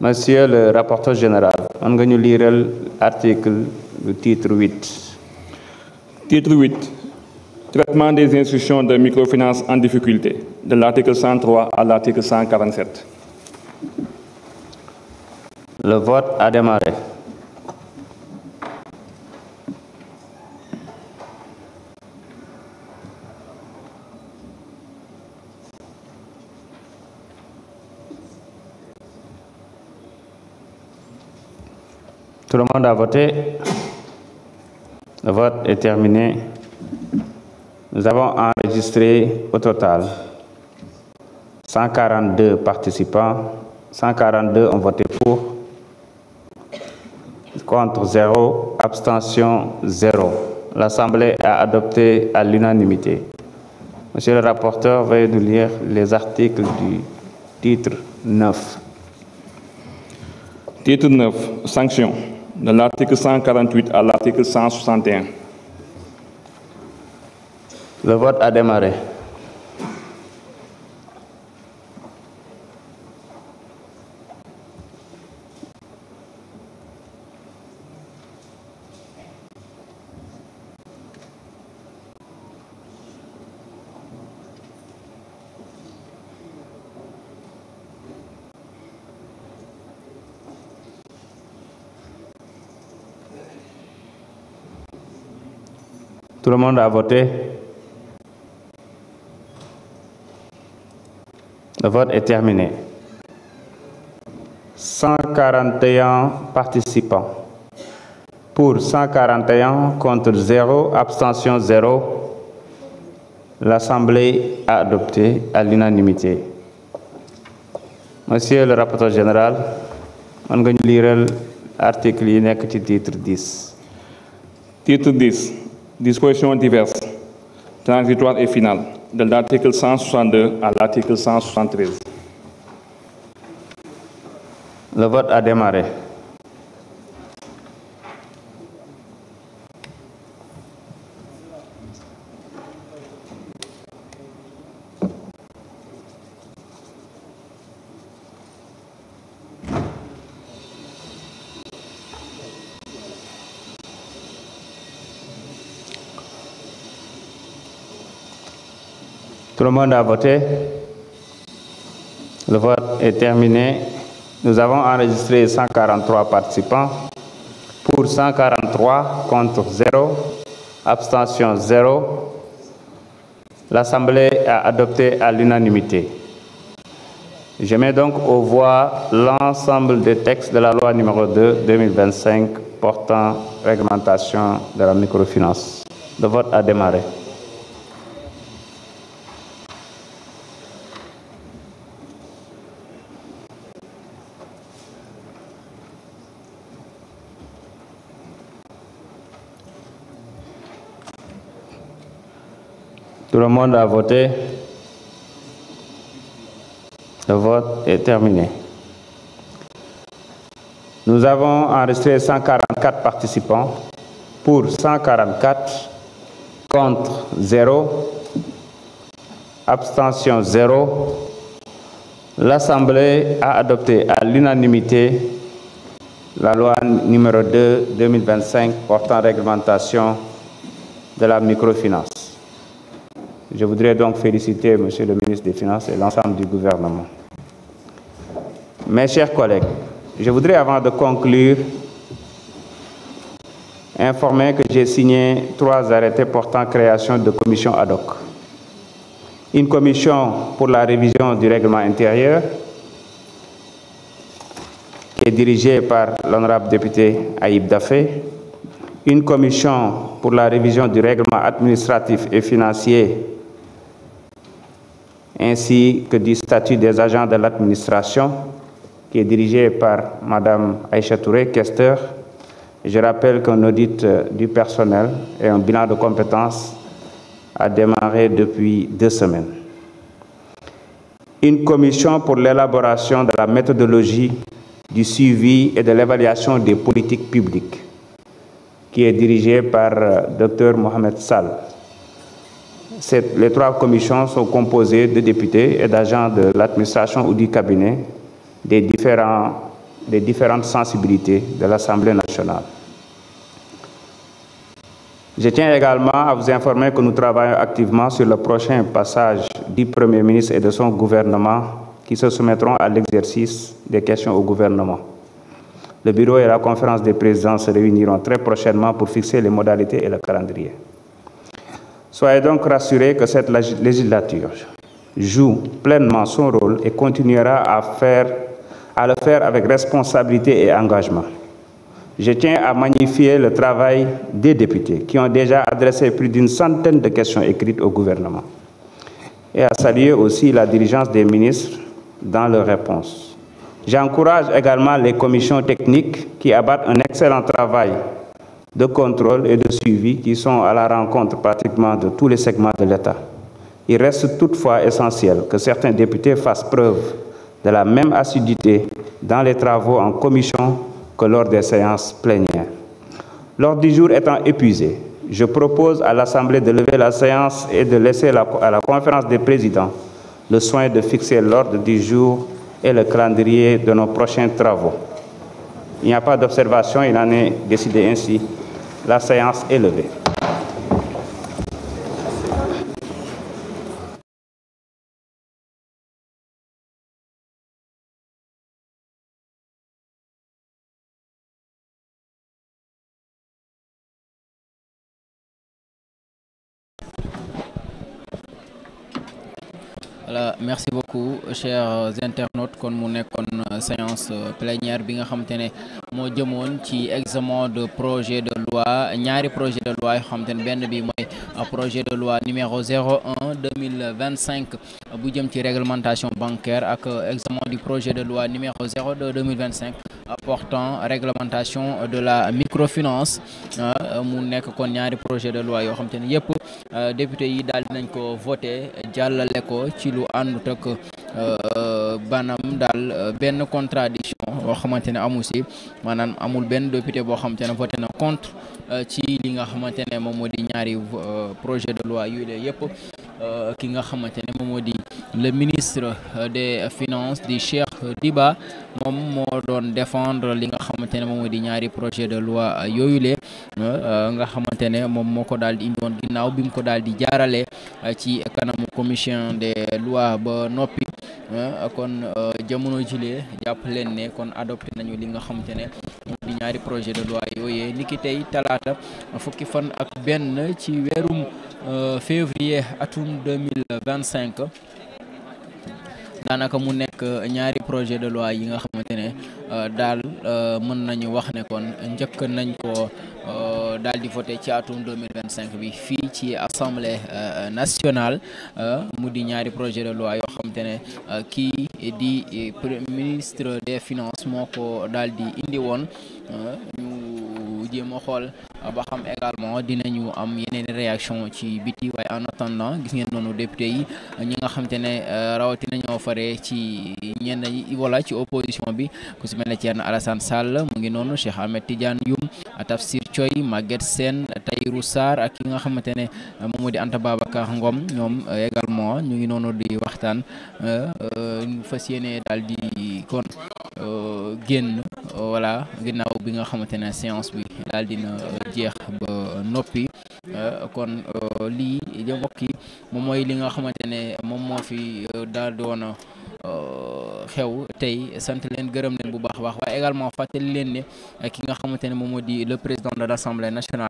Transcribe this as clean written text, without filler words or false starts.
Monsieur le rapporteur général, on va nous lire l'article du titre 8. Titre 8. Traitement des institutions de microfinance en difficulté, de l'article 103 à l'article 147. Le vote a démarré. Tout le monde a voté. Le vote est terminé. Nous avons enregistré au total 142 participants. 142 ont voté pour, contre 0, abstention 0. L'Assemblée a adopté à l'unanimité. Monsieur le rapporteur, veuillez nous lire les articles du titre 9. Titre 9. Sanctions. De l'article 148 à l'article 161. Le vote a démarré. Tout le monde a voté. Le vote est terminé. 141 participants. Pour 141, contre 0, abstention 0. L'Assemblée a adopté à l'unanimité. Monsieur le rapporteur général, on va lire l'article du titre 10. Titre 10. Dispositions diverses, transitoires et finales, de l'article 162 à l'article 173. Le vote a démarré. Tout le monde a voté. Le vote est terminé. Nous avons enregistré 143 participants. Pour 143, contre 0, abstention 0. L'Assemblée a adopté à l'unanimité. Je mets donc aux voix l'ensemble des textes de la loi numéro 2/2025 portant réglementation de la microfinance. Le vote a démarré. Tout le monde a voté. Le vote est terminé. Nous avons enregistré 144 participants. Pour 144, contre 0, abstention 0. L'Assemblée a adopté à l'unanimité la loi numéro 2/2025 portant réglementation de la microfinance. Je voudrais donc féliciter Monsieur le ministre des Finances et l'ensemble du gouvernement. Mes chers collègues, je voudrais, avant de conclure, informer que j'ai signé 3 arrêtés portant création de commissions ad hoc. Une commission pour la révision du règlement intérieur, qui est dirigée par l'honorable député Aïb Dafé. Une commission pour la révision du règlement administratif et financier, ainsi que du statut des agents de l'administration, qui est dirigé par Mme Aïcha Touré, questeur. Je rappelle qu'un audit du personnel et un bilan de compétences a démarré depuis 2 semaines. Une commission pour l'élaboration de la méthodologie du suivi et de l'évaluation des politiques publiques, qui est dirigée par Dr Mohamed Sall. Les 3 commissions sont composées de députés et d'agents de l'administration ou du cabinet des différents des différentes sensibilités de l'Assemblée nationale. Je tiens également à vous informer que nous travaillons activement sur le prochain passage du Premier ministre et de son gouvernement qui se soumettront à l'exercice des questions au gouvernement. Le bureau et la conférence des présidents se réuniront très prochainement pour fixer les modalités et le calendrier. Soyez donc rassurés que cette législature joue pleinement son rôle et continuera à le faire avec responsabilité et engagement. Je tiens à magnifier le travail des députés qui ont déjà adressé plus d'une centaine de questions écrites au gouvernement et à saluer aussi la diligence des ministres dans leurs réponses. J'encourage également les commissions techniques qui abattent un excellent travail de contrôle et de suivi qui sont à la rencontre pratiquement de tous les segments de l'État. Il reste toutefois essentiel que certains députés fassent preuve de la même assiduité dans les travaux en commission que lors des séances plénières. L'ordre du jour étant épuisé, je propose à l'Assemblée de lever la séance et de laisser à la conférence des présidents le soin de fixer l'ordre du jour et le calendrier de nos prochains travaux. Il n'y a pas d'observation, il en est décidé ainsi. La séance est levée. Voilà, merci beaucoup chers internautes. Kon mu nekkoon séance plénière bi nga xamantene mo jëmoon ci examen de projet de loi ñaari projet de loi yoo xamantene benn bi mooy projet de loi numéro 01/2025 bu jëm ci réglementation bancaire ak examen du projet de loi numéro 02/2025 portant réglementation de la microfinance. Mu nekk kon ñaari projet de loi yoo xamantene yépp député yi daal dinañ ko voté jàllale ko ci lu àndut ak banam daal benn contradiction boo xamante ne amu si maanaam amul benn député boo xamante ne voté na contre ci li nga xamante ne moom moo di ñaari projet de loi yu le yëpp ki nga xamante ne moom moo di le ministre des finances di Cheikh Diba moom moo doon défendre li nga xamante ne moom moo di ñaari projet de loi yooyu le nga xamante ne moom moo ko daal di indi woon ginnaaw bi mu ko daal di jaarale ci kanamu commission des lois ba noppi kon jamono jilee jàpp leen ne kon adopté nañu li nga xamante ne moom di ñaari projet de loi yooyee niki tey talaata fukki fan ak benn ci weerum février atum 2025 daanaka mu nekk ñaari projet de loi yi nga xamante ne daal mën nañu wax ne kon njëkk nañ ko daal di voté ci atum 2025 bi fii ci assemblée nationale mu di ñaari projet de loi yoo xamante ne kii di ministre des finances moo ko daal di indi woon ñu jéem a xool ba xam également dinañu am yeneen réaction ci biti waaye en attendant gis ngeen noonu député yi ñi nga xamante ne rawatina ñoo fare ci ñenn yi wala ci opposition bi ku si mel ne Thierno Alassane Sall mu ngi noonu Cheikh Ahmed Tidiane Youm Tafsir Thioye Maguette Sène Tahirou Sarr ak ki nga xamante ne moom moo di Anta Babacar Ngom ñoom également ñu ngi noonu di waxtaan fas yéene daal di kon génn voilà ginnaaw bi nga xamante ne séance bi daal dina jeex ba noppi kon lii mbokk yi moom mooy li nga xamante ne moom moo fi daal doon xew tey sant leen gërëm leen bu baax a baax waaye également fàttali leen ne ki nga xamante ne moom moo di le président de l'Assemblée nationale